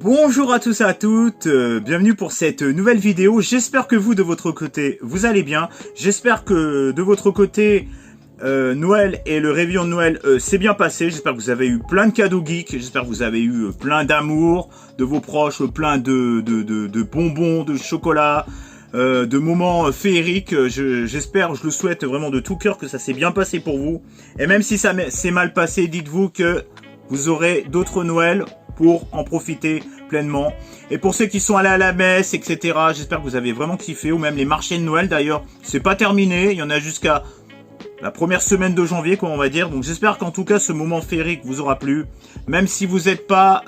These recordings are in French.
Bonjour à tous et à toutes, bienvenue pour cette nouvelle vidéo. J'espère que vous, de votre côté, vous allez bien. J'espère que de votre côté, Noël et le réveillon de Noël s'est bien passé. J'espère que vous avez eu plein de cadeaux geeks. J'espère que vous avez eu plein d'amour de vos proches, plein de bonbons, de chocolat, de moments féeriques. J'espère, je le souhaite vraiment de tout cœur que ça s'est bien passé pour vous. Et même si ça s'est mal passé, dites-vous que vous aurez d'autres Noëls pour en profiter pleinement. Et pour ceux qui sont allés à la messe, etc., j'espère que vous avez vraiment kiffé, ou même les marchés de Noël d'ailleurs, c'est pas terminé, il y en a jusqu'à la première semaine de janvier, quoi, on va dire. Donc j'espère qu'en tout cas ce moment féerique vous aura plu, même si vous êtes pas,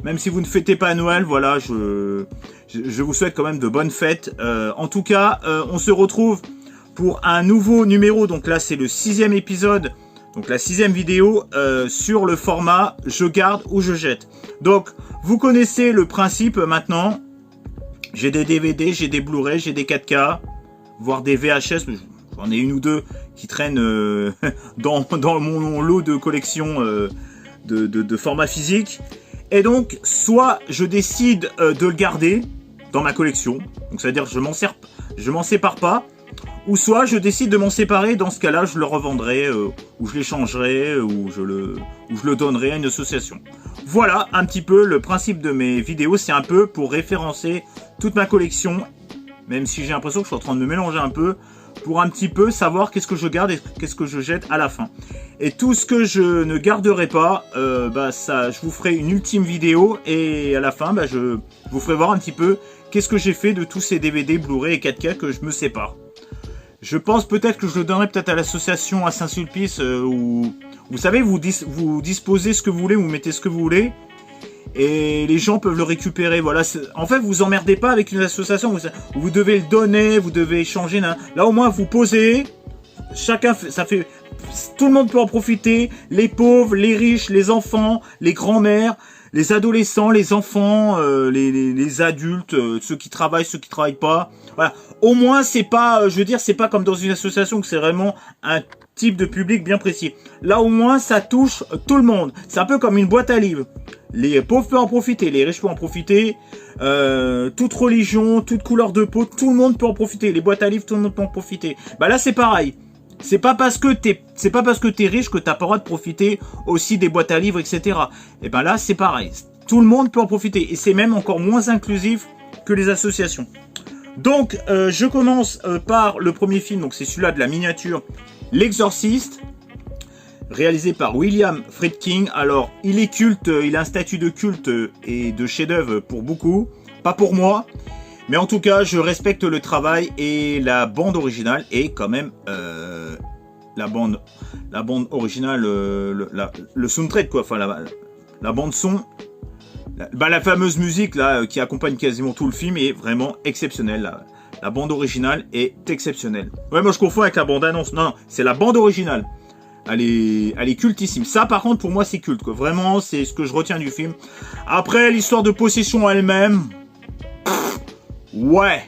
même si vous ne fêtez pas Noël, voilà, je vous souhaite quand même de bonnes fêtes. En tout cas, on se retrouve pour un nouveau numéro, donc là c'est le 6e épisode. Donc la 6e vidéo sur le format je garde ou je jette. Donc vous connaissez le principe maintenant. J'ai des DVD, j'ai des Blu-ray, j'ai des 4K, voire des VHS. J'en ai une ou deux qui traînent dans mon lot de collection de format physique. Et donc soit je décide de le garder dans ma collection. Donc ça veut dire que je m'en sépare pas. Ou soit je décide de m'en séparer, dans ce cas-là, je le revendrai, ou je l'échangerai, ou je le donnerai à une association. Voilà un petit peu le principe de mes vidéos, c'est un peu pour référencer toute ma collection, même si j'ai l'impression que je suis en train de me mélanger un peu, pour un petit peu savoir qu'est-ce que je garde et qu'est-ce que je jette à la fin. Et tout ce que je ne garderai pas, je vous ferai une ultime vidéo, et à la fin, je vous ferai voir un petit peu qu'est-ce que j'ai fait de tous ces DVD, Blu-ray et 4K que je me sépare. Je pense peut-être que je le donnerai peut-être à l'association à Saint-Sulpice où, vous savez, vous disposez ce que vous voulez, vous mettez ce que vous voulez et les gens peuvent le récupérer. Voilà. En fait, vous emmerdez pas avec une association où vous devez le donner, vous devez échanger. Là, au moins, vous posez. Chacun, tout le monde peut en profiter. Les pauvres, les riches, les enfants, les grands-mères, les adolescents, les enfants, les adultes, ceux qui travaillent pas. Voilà. Au moins, c'est pas, c'est pas comme dans une association que c'est vraiment un type de public bien précis. Là, au moins, ça touche tout le monde. C'est un peu comme une boîte à livres. Les pauvres peuvent en profiter, les riches peuvent en profiter. Toute religion, toute couleur de peau, tout le monde peut en profiter. Les boîtes à livres, tout le monde peut en profiter. Là, c'est pareil. C'est pas parce que t'es riche que t'as pas le droit de profiter aussi des boîtes à livres, etc. Et là, c'est pareil. Tout le monde peut en profiter. Et c'est même encore moins inclusif que les associations. Donc, je commence par le premier film. Donc, c'est celui-là de la miniature, L'Exorciste, réalisé par William Friedkin. Alors, il est culte, il a un statut de culte et de chef-d'œuvre pour beaucoup. Pas pour moi. Mais en tout cas, je respecte le travail et la bande originale est quand même la bande originale, le soundtrack quoi, enfin la bande son, la fameuse musique là qui accompagne quasiment tout le film est vraiment exceptionnelle. La bande originale est exceptionnelle. Ouais, moi je confonds avec la bande annonce. Non, c'est la bande originale. Elle est cultissime. Ça, par contre, pour moi, c'est culte quoi. Vraiment, c'est ce que je retiens du film. Après, l'histoire de possession elle-même. Ouais,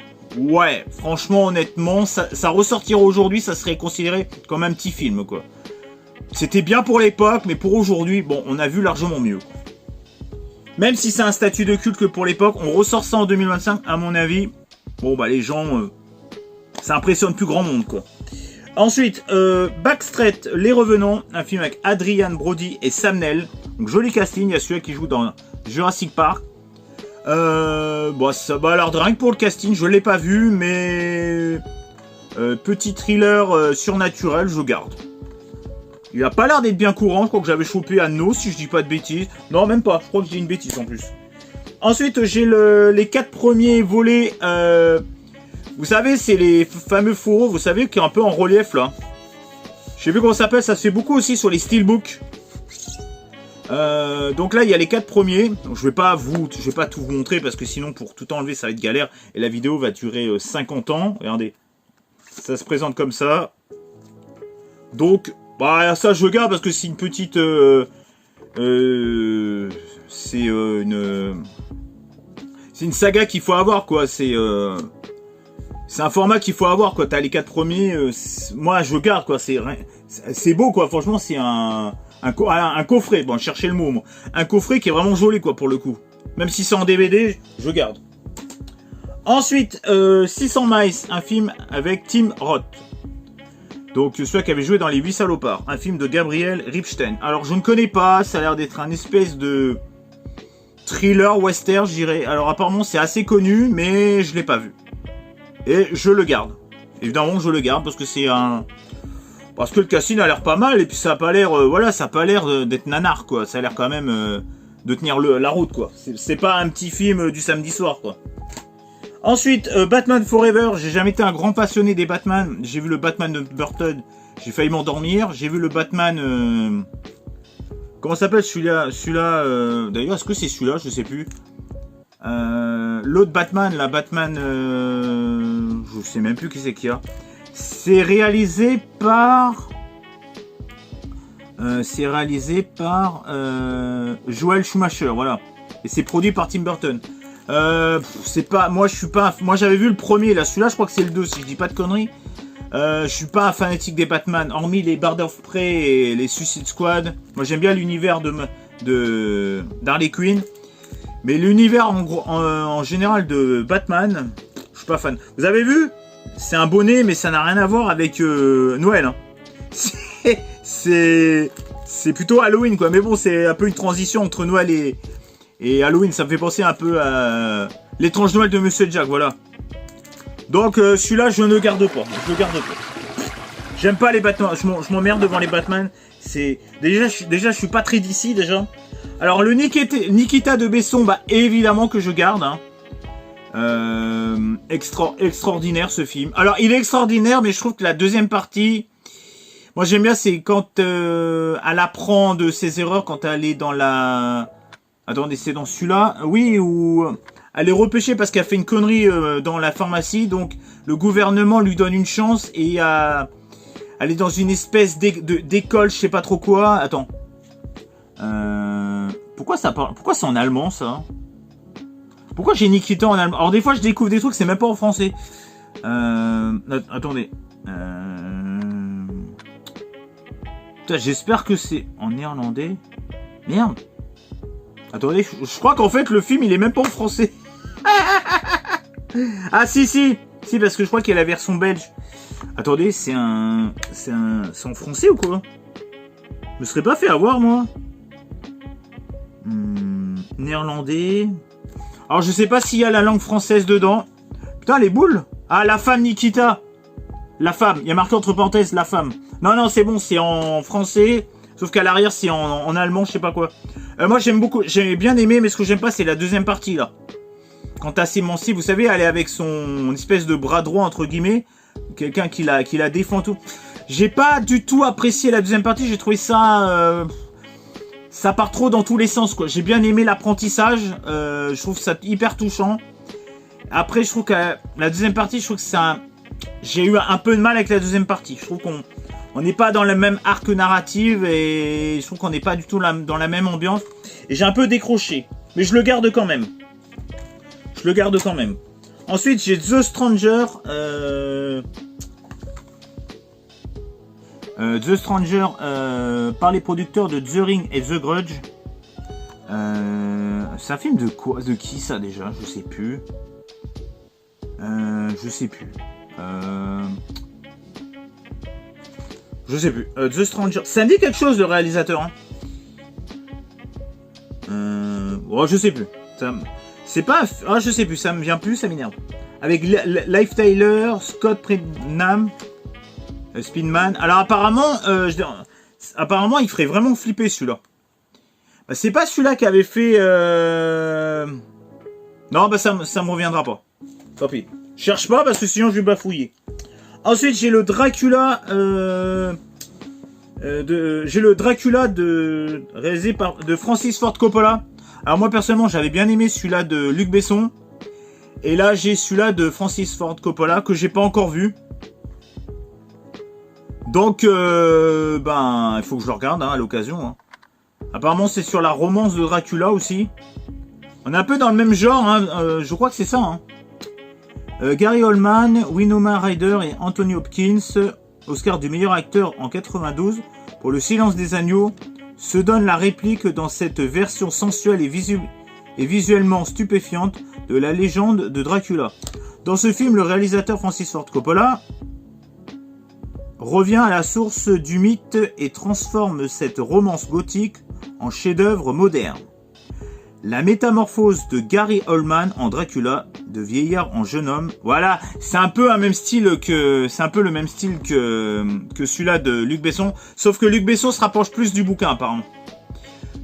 franchement, honnêtement, ça ressortir aujourd'hui, ça serait considéré comme un petit film, quoi. C'était bien pour l'époque, mais pour aujourd'hui, bon, on a vu largement mieux. Même si c'est un statut de culte que pour l'époque, on ressort ça en 2025, à mon avis, bon, les gens, ça impressionne plus grand monde, quoi. Ensuite, Backstreet, Les Revenants, un film avec Adrien Brody et Sam Neill. Donc, joli casting, il y a celui qui joue dans Jurassic Park. Ça a l'air de rien que pour le casting, je l'ai pas vu, mais petit thriller surnaturel, je garde. Il a pas l'air d'être bien courant, je crois que j'avais chopé à No, si je dis pas de bêtises. Non, même pas, je crois que j'ai une bêtise en plus. Ensuite, j'ai les 4 premiers volets, vous savez, c'est les fameux fourreaux, vous savez, qui est un peu en relief là. Je sais plus comment ça s'appelle, ça se fait beaucoup aussi sur les steelbooks. Donc là il y a les 4 premiers. Donc, je vais pas tout vous montrer parce que sinon pour tout enlever ça va être galère et la vidéo va durer 50 ans. Regardez, ça se présente comme ça. Donc ça je garde parce que c'est une petite c'est une saga qu'il faut avoir quoi. C'est C'est un format qu'il faut avoir, quoi. T'as les 4 premiers, moi je garde, quoi. C'est beau, quoi. Franchement, c'est un coffret. Bon, cherchez le mot, moi. Un coffret qui est vraiment joli, quoi, pour le coup. Même si c'est en DVD, je garde. Ensuite, 600 Miles, un film avec Tim Roth. Donc, celui qui avait joué dans Les 8 Salopards. Un film de Gabriel Ripstein. Alors, je ne connais pas. Ça a l'air d'être un espèce de thriller western, je dirais. Alors, apparemment, c'est assez connu, mais je l'ai pas vu. Et je le garde. Évidemment, je le garde parce que c'est un... Parce que le casting a l'air pas mal. Et puis, ça a pas l'air... voilà, ça a pas l'air d'être nanar, quoi. Ça a l'air quand même de tenir la route, quoi. C'est pas un petit film du samedi soir, quoi. Ensuite, Batman Forever, j'ai jamais été un grand passionné des Batman. J'ai vu le Batman de Burton, j'ai failli m'endormir. J'ai vu le Batman... comment s'appelle celui-là d'ailleurs, est-ce que c'est celui-là? Je sais plus. L'autre Batman, la Batman... je sais même plus qui c'est qu'il y a. C'est réalisé par... Joel Schumacher, voilà. Et c'est produit par Tim Burton. C'est pas, moi je suis pas, moi j'avais vu le premier là, celui-là je crois que c'est le 2 si je dis pas de conneries. Je suis pas un fanatique des Batman, hormis les Birds of Prey et les Suicide Squad. Moi j'aime bien l'univers d'Harley Quinn, mais l'univers en général de Batman, je suis pas fan. Vous avez vu? C'est un bonnet, mais ça n'a rien à voir avec Noël. Hein. C'est plutôt Halloween quoi, mais bon c'est un peu une transition entre Noël et Halloween, ça me fait penser un peu à l'étrange Noël de Monsieur Jack, voilà. Donc celui-là, je ne garde pas. Je le garde pas. J'aime pas les Batman. Je m'emmerde devant les Batman. C'est déjà, je suis pas très d'ici déjà. Alors le Nikita de Besson, bah évidemment que je garde. Hein. Extraordinaire ce film. Alors il est extraordinaire, mais je trouve que la deuxième partie, moi j'aime bien, c'est quand elle apprend de ses erreurs, quand elle est dans la... Attendez, c'est dans celui-là, oui, où elle est repêchée parce qu'elle fait une connerie dans la pharmacie, donc le gouvernement lui donne une chance et elle est dans une espèce d'école, je sais pas trop quoi. Attends, pourquoi c'est en allemand ça? Pourquoi j'ai Nikita en allemand? Alors des fois je découvre des trucs, c'est même pas en français. Attendez, putain, j'espère que c'est en néerlandais. Merde. Attendez, je crois qu'en fait le film il est même pas en français. Ah si, parce que je crois qu'il y a la version belge. Attendez, c'est en français ou quoi? Je me serais pas fait avoir moi. Néerlandais. Alors je sais pas s'il y a la langue française dedans. Putain les boules. Ah la femme Nikita. La femme, il y a marqué entre parenthèses la femme. Non c'est bon, c'est en français. Sauf qu'à l'arrière c'est en allemand, je sais pas quoi. Moi j'aime beaucoup, j'ai bien aimé, mais ce que j'aime pas c'est la deuxième partie là. Quand t'as s'émancipe, vous savez, elle est avec son espèce de bras droit entre guillemets, quelqu'un qui la défend tout. J'ai pas du tout apprécié la deuxième partie, j'ai trouvé ça, ça part trop dans tous les sens quoi. J'ai bien aimé l'apprentissage, je trouve ça hyper touchant. Après je trouve que la deuxième partie, je trouve que ça, j'ai eu un peu de mal avec la deuxième partie. Je trouve on n'est pas dans le même arc narratif et je trouve qu'on n'est pas du tout dans la même ambiance. Et j'ai un peu décroché. Mais je le garde quand même. Ensuite, j'ai The Stranger. The Stranger par les producteurs de The Ring et The Grudge. C'est un film de quoi? De qui ça déjà? Je sais plus. The Stranger. Ça me dit quelque chose, le réalisateur. Hein. Je sais plus. C'est pas. Ah, je sais plus. Ça me vient plus. Ça m'énerve. Avec Liv Tyler, Scott Pridham, Spinman. Alors apparemment, il ferait vraiment flipper celui-là. Bah, c'est pas celui-là qui avait fait. Non, bah ça me reviendra pas. Tant pis. Cherche pas parce que sinon je vais bafouiller. Ensuite, j'ai le Dracula réalisé de Francis Ford Coppola. Alors moi personnellement, j'avais bien aimé celui-là de Luc Besson. Et là, j'ai celui-là de Francis Ford Coppola que j'ai pas encore vu. Donc, il faut que je le regarde à l'occasion. Hein. Apparemment, c'est sur la romance de Dracula aussi. On est un peu dans le même genre, hein. Je crois que c'est ça. Hein. Gary Oldman, Winona Ryder et Anthony Hopkins, Oscar du meilleur acteur en 92 pour Le Silence des agneaux, se donnent la réplique dans cette version sensuelle et visuellement stupéfiante de la légende de Dracula. Dans ce film, le réalisateur Francis Ford Coppola revient à la source du mythe et transforme cette romance gothique en chef-d'œuvre moderne. La métamorphose de Gary Oldman en Dracula, de vieillard en jeune homme. Voilà, c'est un peu le même style que celui-là de Luc Besson, sauf que Luc Besson se rapproche plus du bouquin apparemment.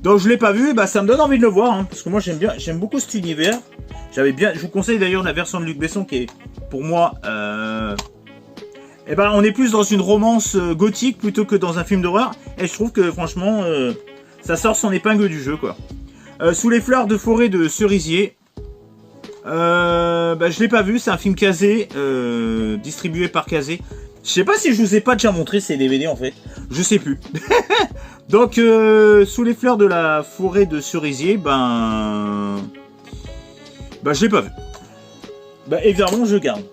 Donc je l'ai pas vu, bah ça me donne envie de le voir, hein, parce que moi j'aime beaucoup cet univers. Je vous conseille d'ailleurs la version de Luc Besson qui est pour moi, on est plus dans une romance gothique plutôt que dans un film d'horreur, et je trouve que franchement ça sort son épingle du jeu quoi. Sous les fleurs de forêt de cerisier. Je l'ai pas vu, c'est un film Kazé, distribué par Kazé. Je sais pas si je vous ai pas déjà montré ces DVD en fait, je sais plus. Donc sous les fleurs de la forêt de cerisier, je l'ai pas vu. Évidemment je garde.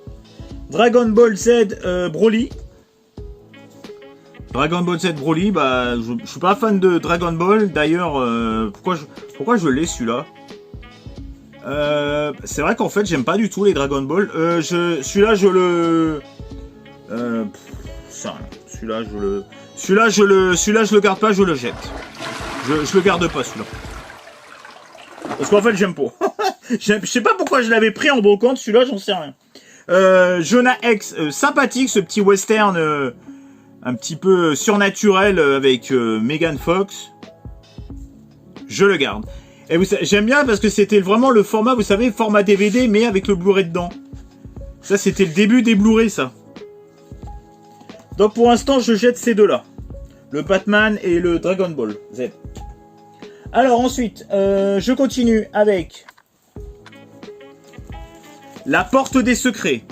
Dragon Ball Z Broly. Dragon Ball Z Broly, je suis pas fan de Dragon Ball. D'ailleurs, pourquoi je l'ai celui-là? C'est vrai qu'en fait, j'aime pas du tout les Dragon Ball. Celui-là, je le garde pas, je le jette. Je le garde pas celui-là. Parce qu'en fait, j'aime pas. Je sais pas pourquoi je l'avais pris en brocante. Celui-là, j'en sais rien. Jonah X, sympathique, ce petit western. Un petit peu surnaturel avec Megan Fox. Je le garde. Et j'aime bien parce que c'était vraiment le format, vous savez, format DVD, mais avec le Blu-ray dedans. Ça, c'était le début des Blu-ray, ça. Donc, pour l'instant, je jette ces deux-là. Le Batman et le Dragon Ball Z. Alors, ensuite, je continue avec... La Porte des Secrets.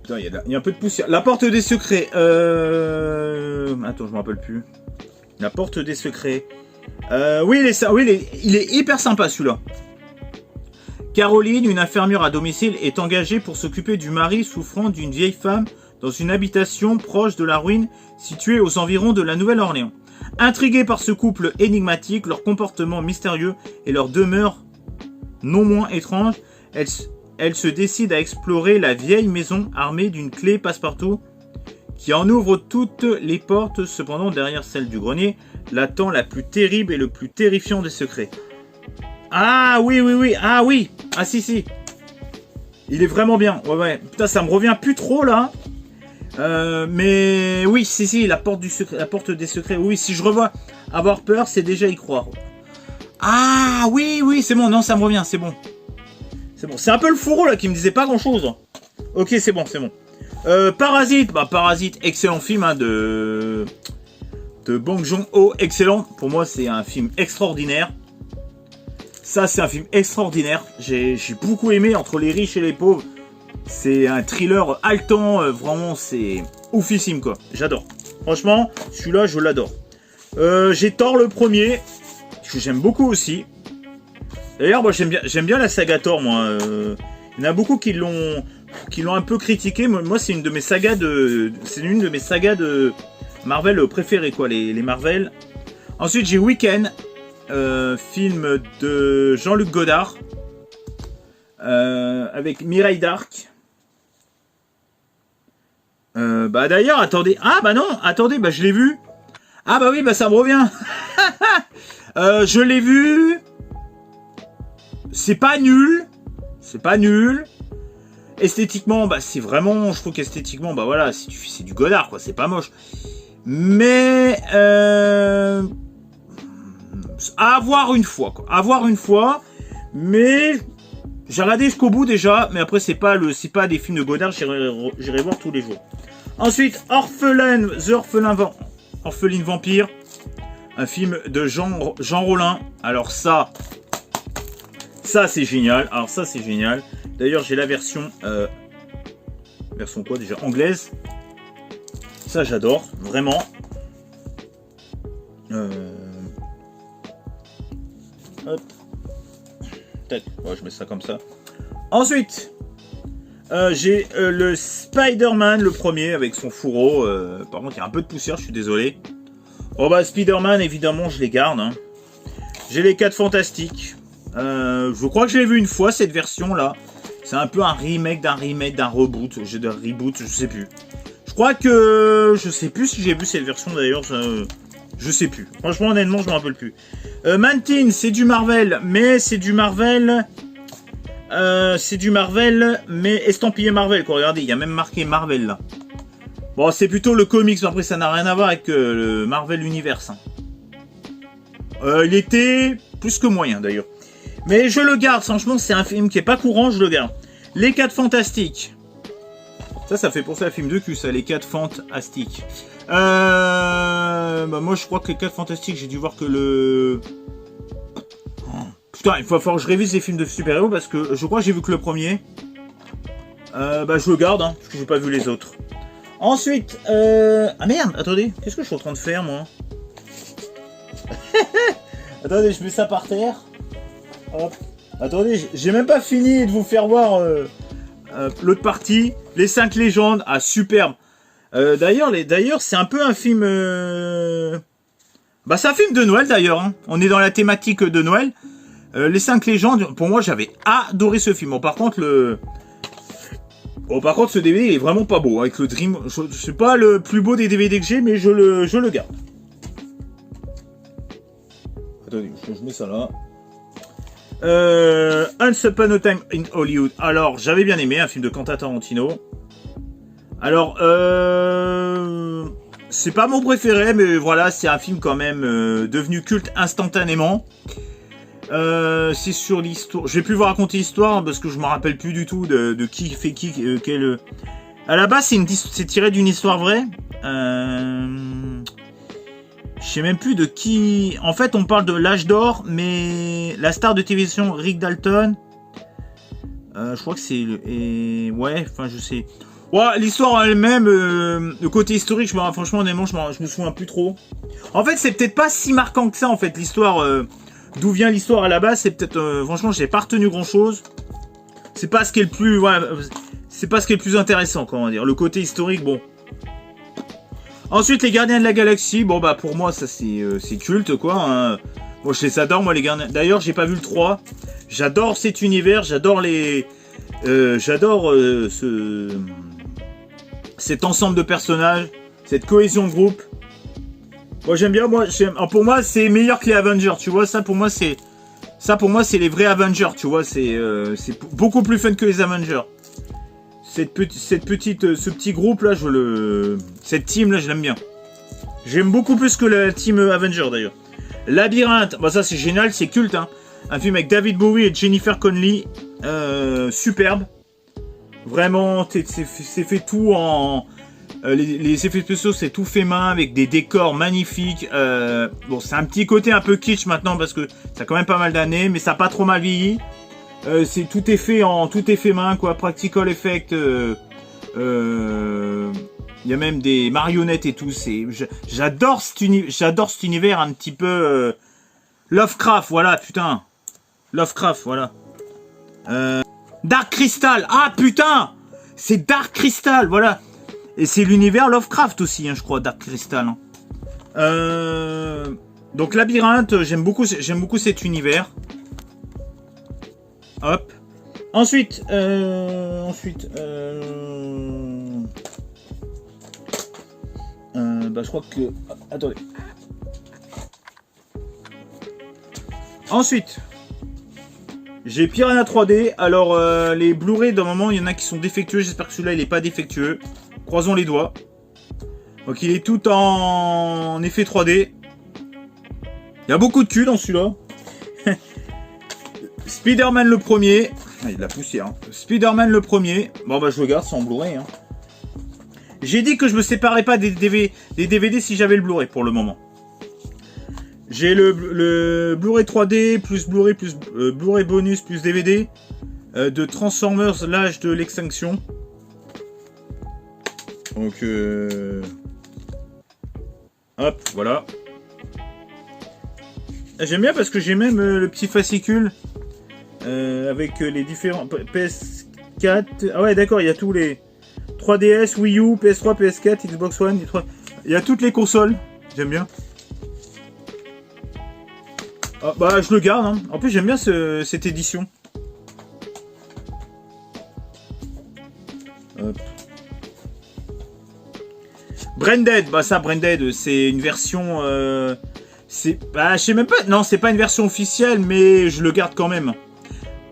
Putain, il y a un peu de poussière. La Porte des Secrets. Attends, je me rappelle plus. La Porte des Secrets. Oui, il est hyper sympa celui-là. Caroline, une infirmière à domicile, est engagée pour s'occuper du mari souffrant d'une vieille femme dans une habitation proche de la ruine située aux environs de la Nouvelle-Orléans. Intriguée par ce couple énigmatique, leur comportement mystérieux et leur demeure non moins étrange, elle se décide à explorer la vieille maison armée d'une clé passe-partout qui en ouvre toutes les portes. Cependant, derrière celle du grenier, l'attend la plus terrible et le plus terrifiant des secrets. Ah oui, ah oui, ah si. Il est vraiment bien, ouais. Putain, ça me revient plus trop là. Mais oui, si, la porte des secrets. Oui, si je revois Avoir peur, c'est déjà y croire. Ah oui, c'est bon, non, ça me revient, c'est bon. C'est un peu le fourreau là qui me disait pas grand chose. Ok, c'est bon. Parasite, Parasite, excellent film de Bong Joon-ho, excellent. Pour moi, c'est un film extraordinaire. Ça, c'est un film extraordinaire. J'ai beaucoup aimé Entre les riches et les pauvres. C'est un thriller haletant, vraiment, c'est oufissime quoi. J'adore. Franchement, celui-là, je l'adore. J'ai Thor le premier, que j'aime beaucoup aussi. D'ailleurs, moi j'aime bien la saga Thor, moi. Il y en a beaucoup qui l'ont un peu critiqué. Moi, c'est une de mes sagas de Marvel préférées, quoi, les Marvel. Ensuite, j'ai Weekend, film de Jean-Luc Godard, avec Mireille Darc. D'ailleurs, attendez. Ah, attendez, je l'ai vu. Ah, oui, ça me revient. Je l'ai vu. C'est pas nul. Esthétiquement, c'est vraiment, je trouve qu'esthétiquement, voilà, c'est du Godard, quoi, c'est pas moche. Mais, à voir une fois, quoi. Mais, j'ai regardé jusqu'au bout déjà, mais après, c'est pas des films de Godard, j'irai voir tous les jours. Ensuite, Orpheline Vampire, un film de Jean Rollin. Alors ça c'est génial. D'ailleurs, j'ai la version quoi déjà, anglaise. Ça, j'adore, vraiment. Hop. Peut-être, je mets ça comme ça. Ensuite, J'ai le Spider-Man, le premier, avec son fourreau. Par contre, il y a un peu de poussière, je suis désolé. Oh bah, Spider-Man, évidemment, je les garde. Hein. J'ai les 4 Fantastiques. Je crois que je l'ai vu une fois, cette version-là. C'est un peu un remake, d'un reboot. J'ai d'un reboot, je sais plus. Je crois que... Je sais plus si j'ai vu cette version, d'ailleurs. Je sais plus. Franchement, honnêtement, je me rappelle plus. Mantine, c'est du Marvel, mais c'est du Marvel... c'est du Marvel, mais estampillé Marvel, quoi. Regardez, il y a même marqué Marvel, là. Bon, c'est plutôt le comics, mais après, ça n'a rien à voir avec le Marvel Universe. Hein. Il était plus que moyen, d'ailleurs. Mais je le garde, franchement, c'est un film qui est pas courant, je le garde. Les 4 Fantastiques. Ça fait pour ça un film de cul, ça, les 4 Fantastiques. Bah, moi, je crois que les 4 Fantastiques, j'ai dû voir que le... Putain, il va falloir que je révise les films de super-héros parce que je crois que j'ai vu que le premier. Bah, je le garde, hein, parce que j'ai pas vu les autres. Ensuite, ah merde, attendez, qu'est-ce que je suis en train de faire, moi? Attendez, je mets ça par terre. Hop. Attendez, j'ai même pas fini de vous faire voir l'autre partie. Les 5 légendes, ah, superbe. D'ailleurs, c'est un peu un film... Bah, c'est un film de Noël, d'ailleurs. Hein. On est dans la thématique de Noël. Les 5 légendes, pour moi, j'avais adoré ce film. Bon, par contre, ce DVD, il est vraiment pas beau. Avec le Dream, c'est pas le plus beau des DVD que j'ai, mais je le garde. Attendez, je mets ça là. Once Upon a Time in Hollywood. Alors, j'avais bien aimé, un film de Quentin Tarantino. Alors, c'est pas mon préféré, mais voilà, c'est un film quand même devenu culte instantanément. C'est sur l'histoire. Je vais plus vous raconter l'histoire parce que je me rappelle plus du tout de qui fait qui, quel. À la base, c'est tiré d'une histoire vraie. Je sais même plus de qui. En fait, on parle de l'âge d'or, mais la star de télévision Rick Dalton. Je crois que c'est ouais, enfin, je sais. Ouais, l'histoire elle-même, le côté historique, franchement, honnêtement, je me souviens plus trop. En fait, c'est peut-être pas si marquant que ça, en fait, l'histoire. D'où vient l'histoire à la base, c'est peut-être... franchement, j'ai pas retenu grand-chose. C'est pas ce qui est le plus... Voilà, c'est pas ce qui est le plus intéressant, comment dire. Le côté historique, bon. Ensuite, les Gardiens de la Galaxie. Bon, bah, pour moi, ça, c'est culte, quoi. Hein. Moi, je les adore, moi, les Gardiens... D'ailleurs, j'ai pas vu le 3. J'adore cet univers, j'adore les... j'adore cet ensemble de personnages, cette cohésion de groupe. Moi j'aime bien, pour moi c'est meilleur que les Avengers, tu vois, ça pour moi c'est les vrais Avengers, tu vois, c'est beaucoup plus fun que les Avengers. Ce petit groupe là, cette team là, je l'aime bien. J'aime beaucoup plus que la team Avengers d'ailleurs. Labyrinthe, bah ça c'est génial, c'est culte, hein. Un film avec David Bowie et Jennifer Connelly, superbe. Vraiment, c'est fait tout en... les effets spéciaux, c'est tout fait main avec des décors magnifiques. Bon, c'est un petit côté un peu kitsch maintenant parce que ça a quand même pas mal d'années, mais ça a pas trop mal vieilli. Tout est fait main, quoi. Practical effect. Il y a même des marionnettes et tout. J'adore cet univers un petit peu Lovecraft, voilà, putain. Lovecraft, voilà. Dark Crystal, ah putain, c'est Dark Crystal, voilà. Et c'est l'univers Lovecraft aussi, hein, je crois, Dark Crystal. Hein. Donc Labyrinthe, j'aime beaucoup cet univers. Hop. Ensuite, bah, je crois que... Attendez. Ensuite, j'ai Piranha 3D. Alors, les Blu-ray, d'un moment, il y en a qui sont défectueux. J'espère que celui-là, il n'est pas défectueux. Croisons les doigts. Donc, il est tout en effet 3D. Il y a beaucoup de cul dans celui-là. Spider-Man le premier. Ah, il y a de la poussière. Hein. Spider-Man le premier. Bon, bah, je le garde, c'est en Blu-ray. Hein. J'ai dit que je me séparais pas des DVD si j'avais le Blu-ray pour le moment. J'ai le Blu-ray 3D, plus Blu-ray, plus Blu-ray bonus, plus DVD de Transformers, l'âge de l'extinction. Donc, hop, voilà. J'aime bien parce que j'ai même le petit fascicule avec les différents PS4, PS4. Ah ouais, d'accord, il y a tous les 3DS, Wii U, PS3, PS4, Xbox One. Il y a toutes les consoles. J'aime bien. Ah, bah, je le garde. Hein. En plus, j'aime bien cette édition. Hop. Branded, bah ça, Branded, c'est une version. Bah, je sais même pas. Non, c'est pas une version officielle, mais je le garde quand même.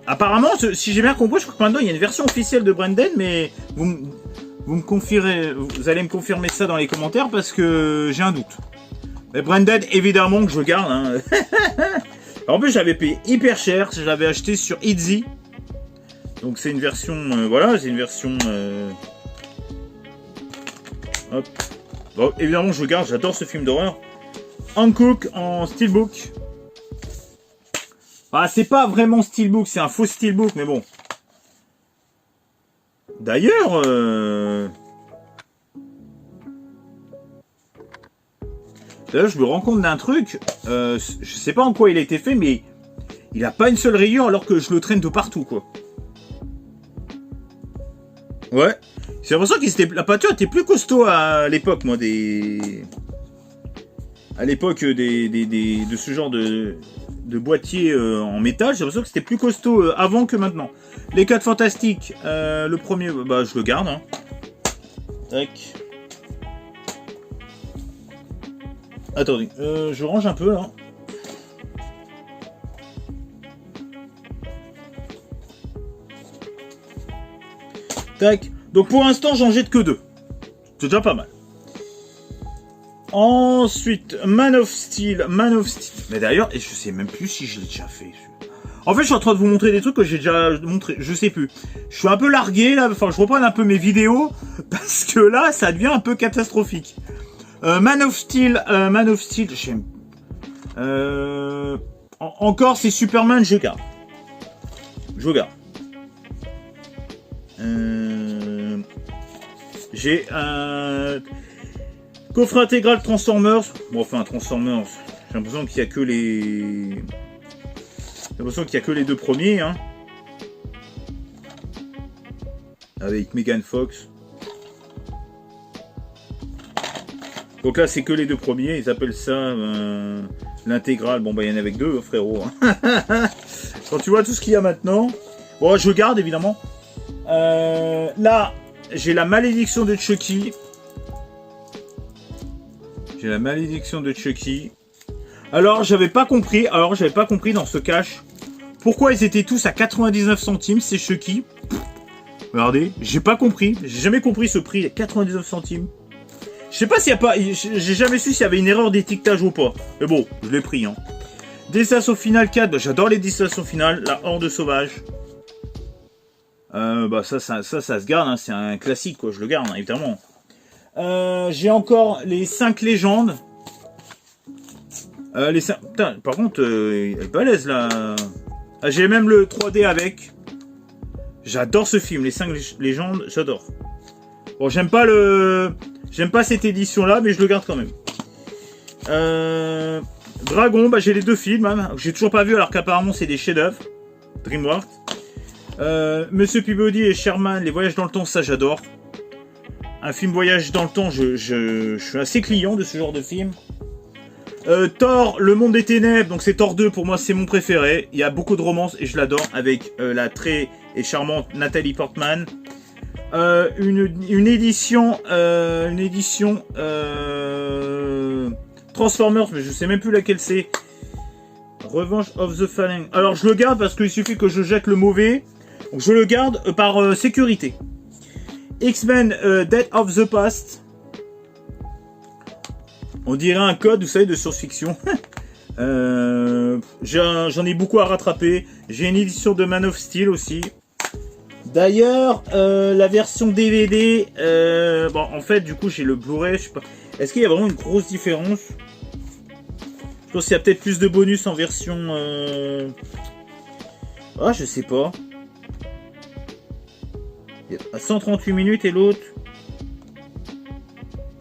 Apparemment, si j'ai bien compris, je crois que maintenant il y a une version officielle de Branded, mais vous me confirmez, vous allez me confirmer ça dans les commentaires parce que j'ai un doute. Mais Branded, évidemment que je garde. Hein. En plus, j'avais payé hyper cher. Je l'avais acheté sur Etsy. Donc c'est une version, voilà, c'est une version. Hop. Bon, évidemment, je le garde. J'adore ce film d'horreur. Hankook en steelbook. Ah, c'est pas vraiment steelbook, c'est un faux steelbook, mais bon. D'ailleurs, je me rends compte d'un truc. Je sais pas en quoi il a été fait, mais il a pas une seule rayure alors que je le traîne de partout, quoi. Ouais. J'ai l'impression que la peinture était plus costaud à l'époque, moi, à l'époque de ce genre de boîtier en métal. J'ai l'impression que c'était plus costaud avant que maintenant. Les 4 fantastiques, le premier, bah je le garde. Hein. Tac. Attendez, je range un peu là. Tac. Donc pour l'instant, j'en jette que 2. C'est déjà pas mal. Ensuite, Man of Steel. Mais d'ailleurs, je sais même plus si je l'ai déjà fait. En fait, je suis en train de vous montrer des trucs que j'ai déjà montré. Je sais plus. Je suis un peu largué là. Enfin, je reprends un peu mes vidéos parce que là, ça devient un peu catastrophique. Man of Steel, j'aime. Encore, c'est Superman, je garde. J'ai un coffre intégral Transformers. Bon, enfin, Transformers. J'ai l'impression qu'il y a que les. J'ai l'impression qu'il y a que les 2 premiers, hein. Avec Megan Fox. Donc là, c'est que les 2 premiers. Ils appellent ça l'intégrale. Bon, bah, il y en a avec 2, hein, frérot. Quand tu vois tout ce qu'il y a maintenant. Bon, je garde, évidemment. Là, j'ai la malédiction de Chucky. Alors, j'avais pas compris dans ce cache pourquoi ils étaient tous à 99 centimes, ces Chucky. Regardez, j'ai pas compris. J'ai jamais compris ce prix, 99 centimes. Je sais pas s'il y a pas... J'ai jamais su s'il y avait une erreur d'étiquetage ou pas. Mais bon, je l'ai pris, hein. Destination finale 4, bah, j'adore les destinations finales. La Horde sauvage. Bah ça se garde, hein. C'est un classique, quoi. Je le garde, hein, évidemment. J'ai encore les 5 légendes. Putain, par contre, elle est balèze, là. Ah, j'ai même le 3D avec. J'adore ce film, les 5 légendes, j'adore. Bon, j'aime pas cette édition-là, mais je le garde quand même. Dragon, bah j'ai les 2 films, hein. J'ai toujours pas vu, alors qu'apparemment c'est des chefs-d'œuvre. DreamWorks. Monsieur Peabody et Sherman, les voyages dans le temps, ça j'adore. Un film voyage dans le temps, je suis assez client de ce genre de film. Thor, le monde des ténèbres, donc c'est Thor 2, pour moi c'est mon préféré. Il y a beaucoup de romance et je l'adore avec la très et charmante Nathalie Portman. Une édition Transformers, mais je sais même plus laquelle c'est. Revanche of the Fallen. Alors je le garde parce qu'il suffit que je jette le mauvais. Donc je le garde par sécurité. X-Men Death of the Past. On dirait un code, vous savez, de science-fiction. J'en ai beaucoup à rattraper. J'ai une édition de Man of Steel aussi. D'ailleurs, la version DVD... bon, en fait, du coup, j'ai le Blu-ray, je sais pas... Est-ce qu'il y a vraiment une grosse différence? Je pense qu'il y a peut-être plus de bonus en version... Ah, je sais pas. À 138 minutes et l'autre...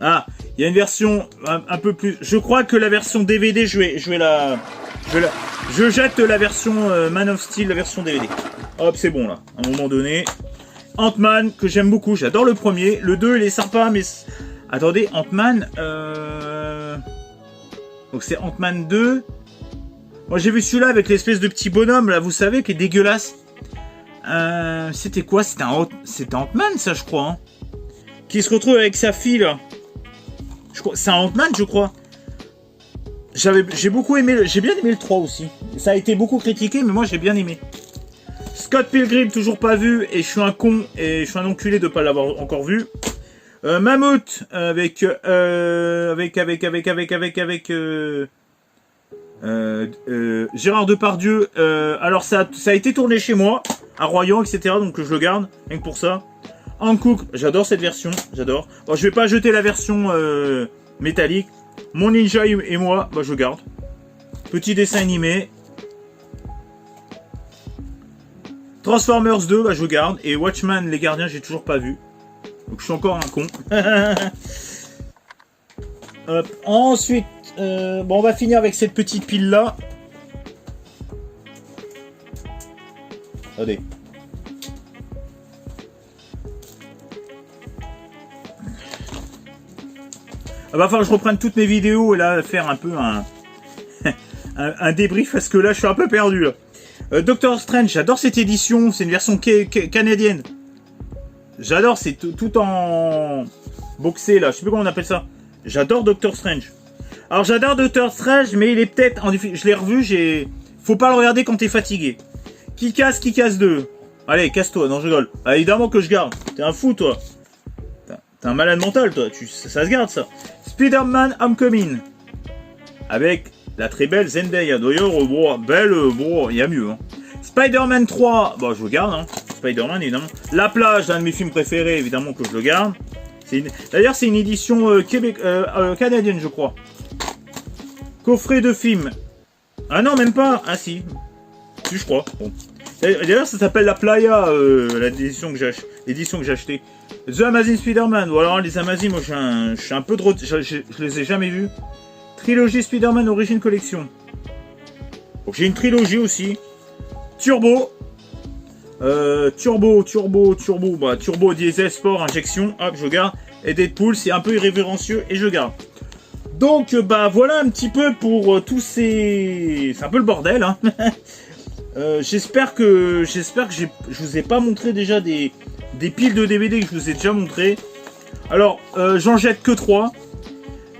Ah, il y a une version un peu plus... Je crois que la version DVD, je jette la version Man of Steel, la version DVD. Hop, c'est bon là. À un moment donné, Ant-Man, que j'aime beaucoup. J'adore le premier. Le 2, il est sympa, mais... Attendez, Ant-Man... Donc c'est Ant-Man 2. Moi, j'ai vu celui-là avec l'espèce de petit bonhomme, là, vous savez, qui est dégueulasse. C'était quoi? C'était Ant-Man, ça, je crois. Hein, qui se retrouve avec sa fille, là. C'est un Ant-Man, je crois. J'ai beaucoup aimé... J'ai bien aimé le 3 aussi. Ça a été beaucoup critiqué, mais moi, j'ai bien aimé. Scott Pilgrim, toujours pas vu, et je suis un con, et je suis un enculé de pas l'avoir encore vu. Mammouth, avec Gérard Depardieu. Alors ça a été tourné chez moi, à Royan, etc. Donc je le garde, rien que pour ça. Hankook, j'adore cette version, j'adore. Bon, je vais pas jeter la version métallique. Mon Ninja et moi, bah, je garde. Petit dessin animé. Transformers 2, bah, je garde. Et Watchmen, les gardiens, j'ai toujours pas vu. Donc je suis encore un con. Hop. Ensuite, bon, on va finir avec cette petite pile là. Attendez. Il va falloir que je reprenne toutes mes vidéos et là faire un peu un débrief parce que là je suis un peu perdu là. Doctor Strange, j'adore cette édition, c'est une version canadienne. J'adore, c'est tout en boxé là, je sais plus comment on appelle ça. J'adore Doctor Strange. Alors j'adore Doctor Strange, mais il est peut-être en je l'ai revu, faut pas le regarder quand t'es fatigué. Qui casse 2. Allez, casse-toi, non je rigole. Ah, évidemment que je garde. T'es un fou toi. T'es un malade mental toi, ça se garde ça. Spider-Man Homecoming. Avec la très belle Zendaya. D'ailleurs, il y a mieux. Hein. Spider-Man 3, bon je le garde. Hein. Spider-Man évidemment. La plage, l'un de mes films préférés, évidemment que je le garde. D'ailleurs, c'est une édition canadienne, je crois. Coffret de films. Ah non, même pas. Ah si. Si, je crois. Bon. D'ailleurs, ça s'appelle la Playa, l'édition que j'ai achetée. The Amazing Spider-Man. Ou alors, les Amazing, moi, je suis un peu de... Je les ai jamais vus. Trilogie Spider-Man Origin Collection. Donc, j'ai une trilogie aussi. Turbo. Turbo diesel sport injection, hop je garde. Et Deadpool, c'est un peu irrévérencieux et je garde. Donc bah voilà un petit peu pour tous ces... C'est un peu le bordel hein. J'espère que je vous ai pas montré déjà des piles de DVD que je vous ai déjà montré. Alors j'en jette que 3.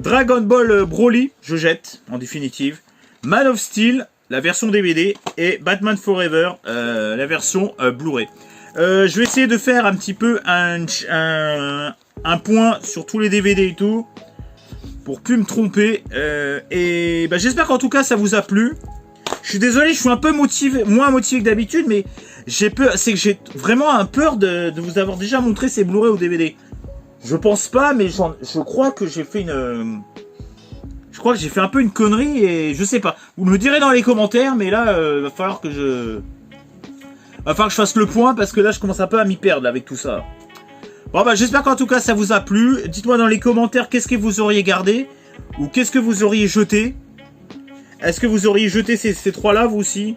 Dragon Ball Broly, je jette en définitive. Man of Steel, la version DVD, et Batman Forever, la version Blu-ray. Je vais essayer de faire un petit peu un point sur tous les DVD et tout, pour plus me tromper. Et bah, j'espère qu'en tout cas ça vous a plu. Je suis désolé, je suis un peu moins motivé que d'habitude, mais j'ai peur, c'est que j'ai vraiment un peur de vous avoir déjà montré ces Blu-ray ou DVD. Je pense pas, mais je crois que j'ai fait une... Je crois que j'ai fait un peu une connerie et je sais pas. Vous me direz dans les commentaires, mais là, va falloir que je fasse le point parce que là, je commence un peu à m'y perdre avec tout ça. Bon, bah, j'espère qu'en tout cas, ça vous a plu. Dites-moi dans les commentaires qu'est-ce que vous auriez gardé ou qu'est-ce que vous auriez jeté. Est-ce que vous auriez jeté ces 3-là, vous aussi?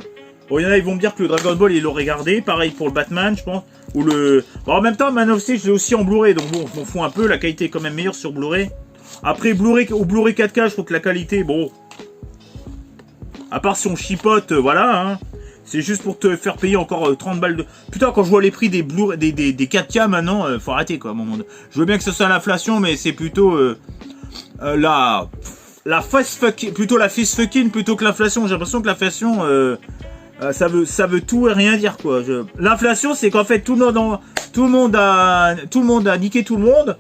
Bon, il y en a, ils vont me dire que le Dragon Ball, ils l'auraient gardé. Pareil pour le Batman, je pense. Ou le... Bon, en même temps, Man of Steel, je l'ai aussi en Blu-ray. Donc bon, je m'en fous un peu. La qualité est quand même meilleure sur Blu-ray. Après, Blu-ray 4K, je trouve que la qualité, bon... À part si on chipote, voilà, hein. C'est juste pour te faire payer encore 30 balles de... Putain, quand je vois les prix des 4K maintenant, faut arrêter, quoi, à un moment donné. Je veux bien que ce soit l'inflation, mais c'est plutôt... la face fucking... Plutôt la face fucking plutôt que l'inflation. J'ai l'impression que l'inflation... ça veut tout et rien dire, quoi. L'inflation, c'est qu'en fait, tout le monde a niqué tout le monde.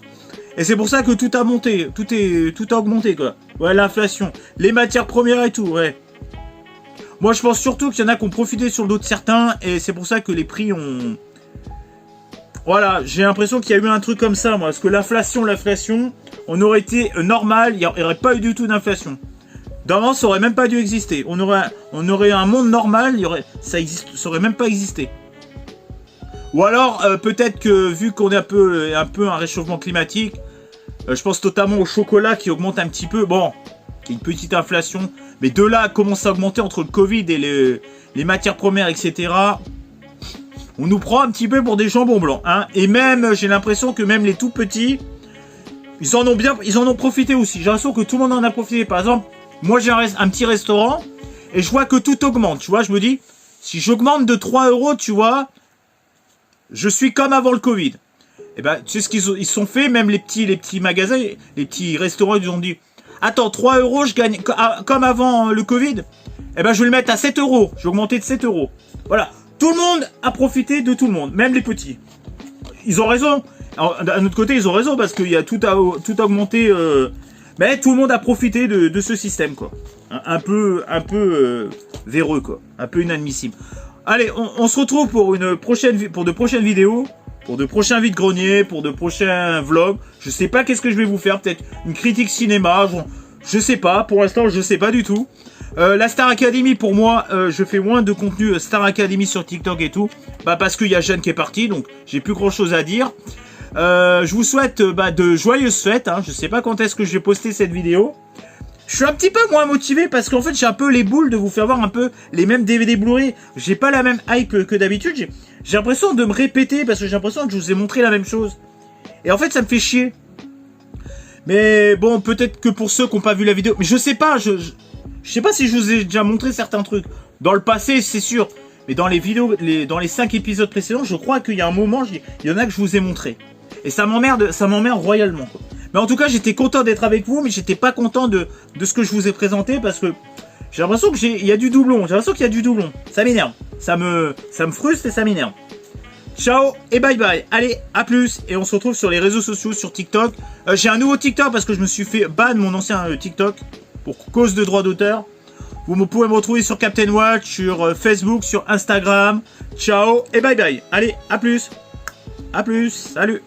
Et c'est pour ça que tout a monté, tout a augmenté, quoi. Ouais, l'inflation, les matières premières et tout, ouais. Moi, je pense surtout qu'il y en a qui ont profité sur le dos de certains, et c'est pour ça que les prix ont... Voilà, j'ai l'impression qu'il y a eu un truc comme ça, moi, parce que l'inflation, on aurait été normal, il n'y aurait pas eu du tout d'inflation. D'avant, ça aurait même pas dû exister. On aurait un monde normal, ça aurait même pas existé. Ou alors, peut-être que, vu qu'on est un peu un réchauffement climatique, je pense notamment au chocolat qui augmente un petit peu. Bon, il y a une petite inflation. Mais de là, commence à augmenter entre le Covid et les matières premières, etc. On nous prend un petit peu pour des jambons blancs, hein. Et même, j'ai l'impression que même les tout petits, ils en ont profité aussi. J'ai l'impression que tout le monde en a profité. Par exemple, moi j'ai un petit restaurant et je vois que tout augmente. Tu vois, je me dis, si j'augmente de 3 €, tu vois, je suis comme avant le Covid. Et ben, tu sais ce ils sont fait, même les petits magasins, les petits restaurants, ils ont dit, attends, 3 €, je gagne comme avant le Covid. Eh ben, je vais le mettre à 7 €. Je vais augmenter de 7 €. Voilà. Tout le monde a profité de tout le monde, même les petits. Ils ont raison. D'un autre côté, ils ont raison parce qu'il y a tout augmenté. Mais tout le monde a profité de ce système, quoi. Un peu véreux, quoi. Un peu inadmissible. Allez, on se retrouve pour de prochaines vidéos, pour de prochains vide-greniers, pour de prochains vlogs. Je sais pas qu'est-ce que je vais vous faire. Peut-être une critique cinéma. Je sais pas. Pour l'instant, je sais pas du tout. La Star Academy, pour moi, je fais moins de contenu Star Academy sur TikTok et tout. Bah, parce qu'il y a Jeanne qui est partie, donc j'ai plus grand chose à dire. Je vous souhaite de joyeuses fêtes. Hein. Je sais pas quand est-ce que je vais poster cette vidéo. Je suis un petit peu moins motivé parce qu'en fait j'ai un peu les boules de vous faire voir un peu les mêmes DVD Blu-ray. J'ai pas la même hype que d'habitude. J'ai l'impression de me répéter parce que j'ai l'impression que je vous ai montré la même chose. Et en fait ça me fait chier. Mais bon, peut-être que pour ceux qui n'ont pas vu la vidéo. Mais je sais pas, je sais pas si je vous ai déjà montré certains trucs. Dans le passé, c'est sûr. Mais dans les vidéos, dans les 5 épisodes précédents, je crois qu'il y a un moment, il y en a que je vous ai montré. Et ça m'emmerde royalement, quoi. Mais en tout cas, j'étais content d'être avec vous, mais j'étais pas content de ce que je vous ai présenté parce que j'ai l'impression qu'il y a du doublon. J'ai l'impression qu'il y a du doublon. Ça m'énerve. Ça me frustre et ça m'énerve. Ciao et bye bye. Allez, à plus. Et on se retrouve sur les réseaux sociaux, sur TikTok. J'ai un nouveau TikTok parce que je me suis fait ban mon ancien TikTok pour cause de droit d'auteur. Vous pouvez me retrouver sur Captain Watch, sur Facebook, sur Instagram. Ciao et bye bye. Allez, à plus. À plus. Salut.